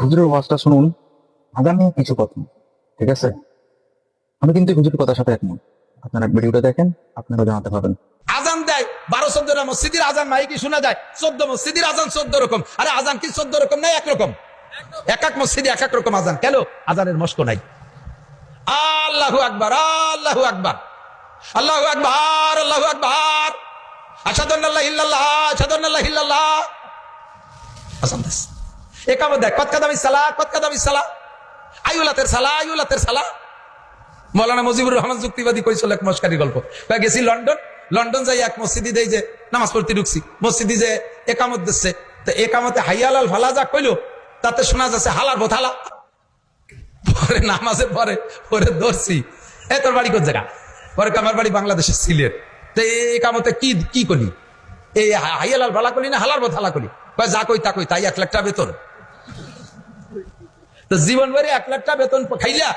হুজুরের ওয়াজটা শুনুন, আগামী কিছু কথা, ঠিক আছে? আমি কিন্তু এই হুজুরের কথার সাথে একমত। আপনারা ভিডিওটা দেখেন, আপনারা জানাতে পারবেন। আজান দেয় 12-14টা মসজিদের আজান মাইকে শোনা যায়, 14 মসজিদের আজান 14 রকম। আরে আজান কি 14 রকম না একরকম? এক এক মসজিদে এক এক রকম আজান। কেন? আজানের মস্ক নাই। আল্লাহু আকবার, আল্লাহু আকবার, আল্লাহু আকবার, আল্লাহু আকবার, আশহাদু আল্লা ইলাহা ইল্লাল্লাহ, আশহাদু আন্না লা ইলাহা ইল্লাল্লাহ। আজান দেয়। একামত দেয়, কত কাদামি সালাহ, কত কাদামি সালাহ, আইউলাতের সালাহ, আইউলাতের সালাহ। মৌলানা মুজিবুর রহমান যুক্তিবাদী কইছিল এক মস্কারি গল্প। গেছি লন্ডন, লন্ডন যাই এক মসজিদে দেই যে নামাজ পড়তে ঢুকছি, মসজিদে যে একামত দিচ্ছে, তো একামতে হাইয়ালাল ফালা যা কইলো তাতে শোনা যাচ্ছে হালার বোথালা। পরে নামাজে পরে ধরছি, এ তোর বাড়ি কোন জায়গা? পরে আমার বাড়ি বাংলাদেশের সিলেট। তো একামতে কি করি? এই হাইয়ালাল ফালা করি না হালার বোথালা করি? যা কই তা কই, তাই 1 লাখ টাকা বেতন। তো জীবন ভরে 1 লাখ টাকা বেতন খাইলা